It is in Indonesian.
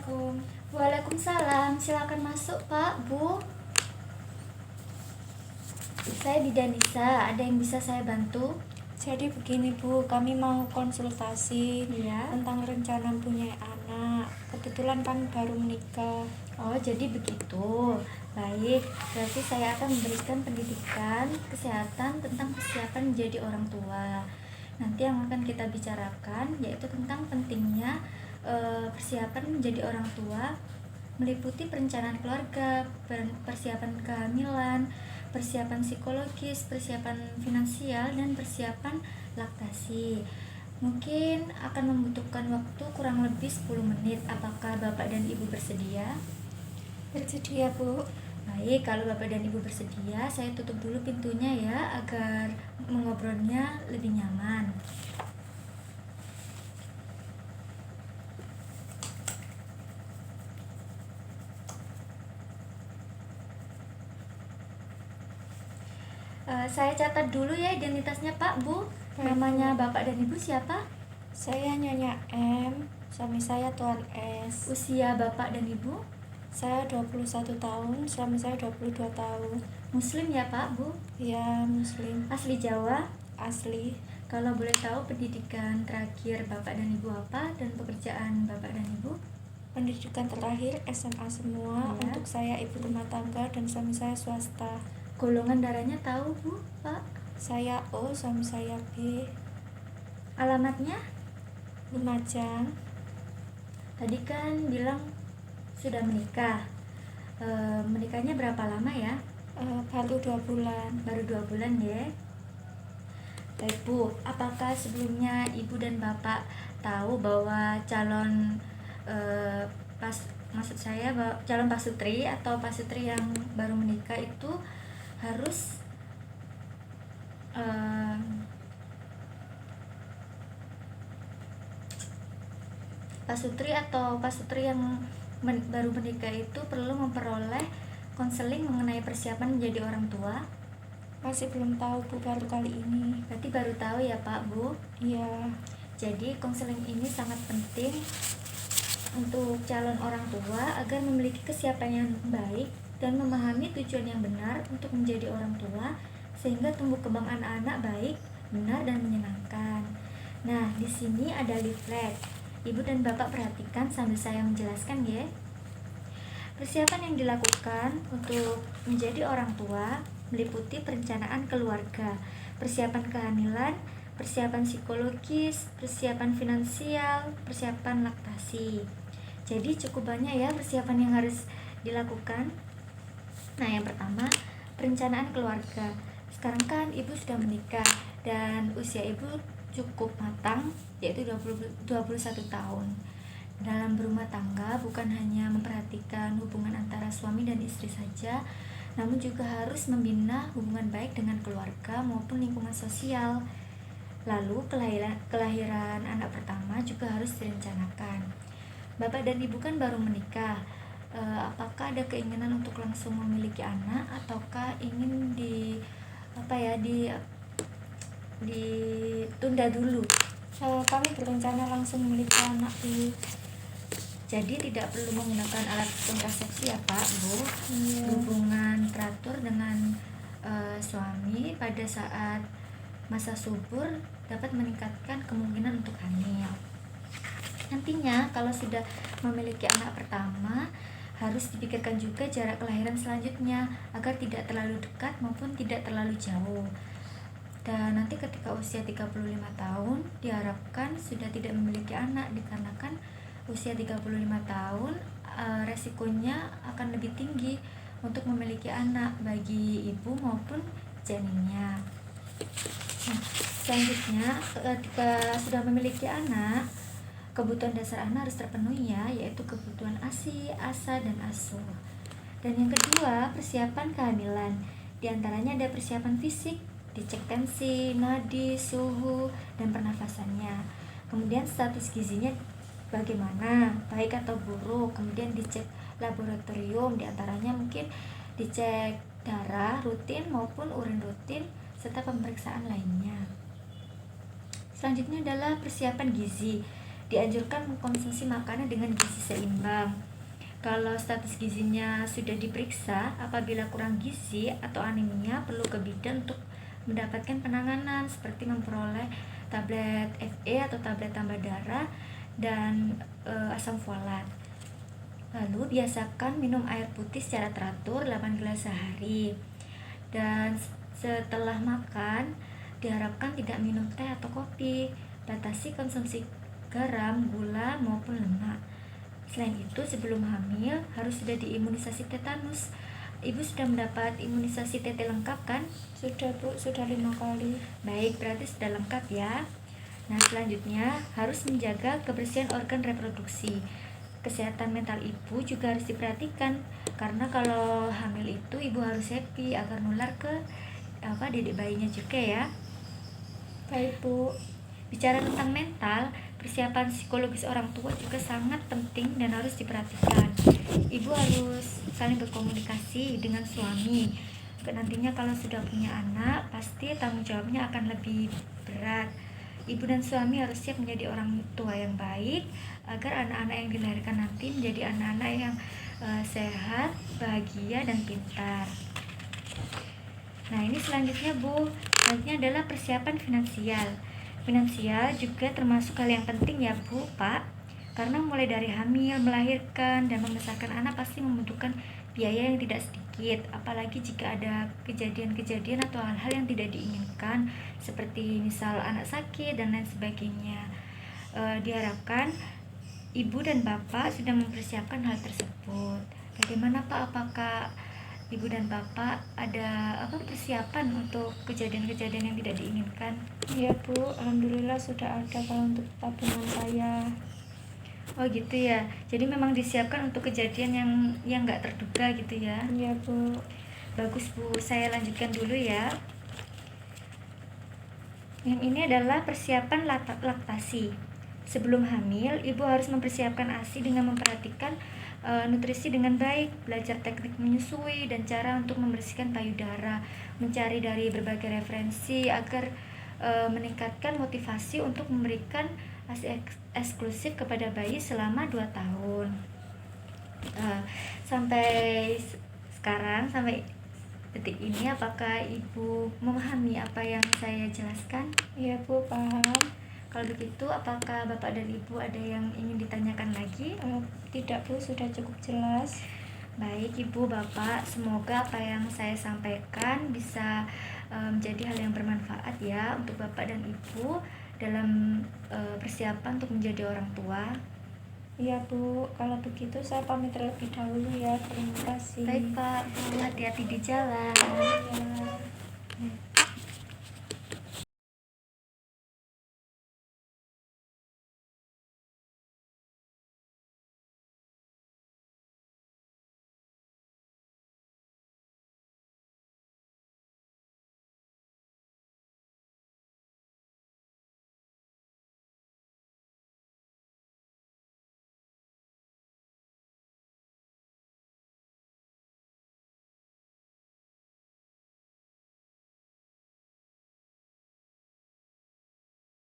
Assalamualaikum. Waalaikumsalam, silakan masuk Pak, Bu. Saya Bidanisa, ada yang bisa saya bantu? Jadi begini Bu, kami mau konsultasi Iya. tentang rencana punya anak. Kebetulan kami baru menikah. Oh, jadi begitu. Baik, berarti saya akan memberikan pendidikan kesehatan tentang persiapan menjadi orang tua. Nanti yang akan kita bicarakan yaitu tentang pentingnya persiapan menjadi orang tua, meliputi perencanaan keluarga, persiapan kehamilan, persiapan psikologis, persiapan finansial, dan persiapan laktasi. Mungkin akan membutuhkan waktu kurang lebih 10 menit. Apakah Bapak dan Ibu bersedia? Bersedia Bu? Baik, kalau Bapak dan Ibu bersedia, saya tutup dulu pintunya ya, agar mengobrolnya lebih nyaman. Saya catat dulu ya identitasnya Pak, Bu. Baik, Namanya Bu. Bapak dan Ibu siapa? Saya Nyonya M, suami saya Tuan S. Usia Bapak dan Ibu? Saya 21 tahun, suami saya 22 tahun. Muslim ya Pak, Bu? Ya, Muslim. Asli Jawa? Asli. Kalau boleh tahu pendidikan terakhir Bapak dan Ibu apa dan pekerjaan Bapak dan Ibu? Pendidikan terakhir SMA semua. Ya. Untuk saya ibu rumah tangga dan suami saya swasta. Golongan darahnya tahu Bu, Pak? Saya O, suami saya B. Alamatnya? Lumajang. Tadi kan bilang sudah menikah. Menikahnya berapa lama ya? Baru 2 bulan. Baru 2 bulan ya. Baik Bu, apakah sebelumnya Ibu dan Bapak tahu bahwa calon calon pasutri atau pasutri yang baru menikah itu harus pasutri atau pasutri yang baru menikah itu perlu memperoleh konseling mengenai persiapan menjadi orang tua? Masih belum tahu Bu, baru kali ini. Berarti baru tahu ya Pak, Bu? Iya. Jadi konseling ini sangat penting untuk calon orang tua agar memiliki kesiapan yang baik dan memahami tujuan yang benar untuk menjadi orang tua, sehingga tumbuh kembang anak-anak baik, benar, dan menyenangkan. Nah, di sini ada leaflet. Ibu dan Bapak perhatikan sambil saya menjelaskan ya. Persiapan yang dilakukan untuk menjadi orang tua meliputi perencanaan keluarga, persiapan kehamilan, persiapan psikologis, persiapan finansial, persiapan laktasi. Jadi cukup banyak ya persiapan yang harus dilakukan. Nah, yang pertama, perencanaan keluarga. Sekarang kan Ibu sudah menikah dan usia Ibu cukup matang, yaitu 21 tahun. Dalam berumah tangga bukan hanya memperhatikan hubungan antara suami dan istri saja, namun juga harus membina hubungan baik dengan keluarga maupun lingkungan sosial. Lalu kelahiran anak pertama juga harus direncanakan. Bapak dan Ibu kan baru menikah. Apakah ada keinginan untuk langsung memiliki anak ataukah ingin ditunda dulu? Kami berencana langsung memiliki anak dulu. Jadi tidak perlu menggunakan alat kontrasepsi ya Pak, Bu. Iya. Hubungan teratur dengan suami pada saat masa subur dapat meningkatkan kemungkinan untuk hamil. Nantinya kalau sudah memiliki anak pertama, harus dipikirkan juga jarak kelahiran selanjutnya agar tidak terlalu dekat maupun tidak terlalu jauh. Dan nanti ketika usia 35 tahun diharapkan sudah tidak memiliki anak, dikarenakan usia 35 tahun resikonya akan lebih tinggi untuk memiliki anak bagi ibu maupun janinnya. Nah, selanjutnya ketika sudah memiliki anak, kebutuhan dasar anak harus terpenuhi ya, yaitu kebutuhan ASI, ASA, dan ASU. Dan yang kedua, persiapan kehamilan. Di antaranya ada persiapan fisik, dicek tensi, nadi, suhu, dan pernafasannya. Kemudian status gizinya bagaimana, baik atau buruk. Kemudian dicek laboratorium, di antaranya mungkin dicek darah rutin maupun urin rutin, serta pemeriksaan lainnya. Selanjutnya adalah persiapan gizi. dianjurkan mengkonsumsi makanan dengan gizi seimbang. Kalau status gizinya sudah diperiksa, apabila kurang gizi atau anemia, perlu ke bidan untuk mendapatkan penanganan seperti memperoleh tablet Fe atau tablet tambah darah dan asam folat. Lalu biasakan minum air putih secara teratur 8 gelas sehari. Dan setelah makan diharapkan tidak minum teh atau kopi. Batasi konsumsi garam, gula maupun lemak. Selain itu, sebelum hamil harus sudah diimunisasi tetanus. Ibu sudah mendapat imunisasi TT lengkap kan? Sudah Bu, sudah 5 kali. Baik, berarti sudah lengkap ya. Nah, selanjutnya harus menjaga kebersihan organ reproduksi. Kesehatan mental ibu juga harus diperhatikan, karena kalau hamil itu ibu harus happy agar nular ke dedek bayinya juga ya. Baik Bu. Bicara tentang mental, persiapan psikologis orang tua juga sangat penting dan harus diperhatikan. Ibu harus saling berkomunikasi dengan suami. Nantinya kalau sudah punya anak, pasti tanggung jawabnya akan lebih berat. Ibu dan suami harus siap menjadi orang tua yang baik agar anak-anak yang dilahirkan nanti menjadi anak-anak yang sehat, bahagia, dan pintar. Nah, ini selanjutnya Bu, selanjutnya adalah persiapan finansial. Finansial juga termasuk hal yang penting ya Bu, Pak, karena mulai dari hamil, melahirkan, dan membesarkan anak pasti membutuhkan biaya yang tidak sedikit, apalagi jika ada kejadian-kejadian atau hal-hal yang tidak diinginkan seperti misal anak sakit dan lain sebagainya. Diharapkan ibu dan bapak sudah mempersiapkan hal tersebut. Bagaimana Pak, apakah ibu dan bapak ada persiapan untuk kejadian-kejadian yang tidak diinginkan? Iya Bu, alhamdulillah sudah ada kalau untuk tabungan saya. Oh gitu ya, jadi memang disiapkan untuk kejadian yang nggak terduga gitu ya. Iya Bu. Bagus Bu, saya lanjutkan dulu ya. Yang ini adalah persiapan laktasi. Sebelum hamil, ibu harus mempersiapkan ASI dengan memperhatikan nutrisi dengan baik, belajar teknik menyusui dan cara untuk membersihkan payudara, mencari dari berbagai referensi agar meningkatkan motivasi untuk memberikan ASI eksklusif kepada bayi selama 2 tahun. Sampai sekarang, sampai detik ini, apakah ibu memahami apa yang saya jelaskan? Iya Bu, paham. Kalau begitu, apakah bapak dan ibu ada yang ingin ditanyakan lagi? Tidak Bu, sudah cukup jelas. Baik ibu, bapak, semoga apa yang saya sampaikan bisa menjadi hal yang bermanfaat ya untuk bapak dan ibu dalam persiapan untuk menjadi orang tua. Iya Bu, kalau begitu saya pamit terlebih dahulu ya. Terima kasih. Baik Pak, Bu, hati-hati di jalan. Iya.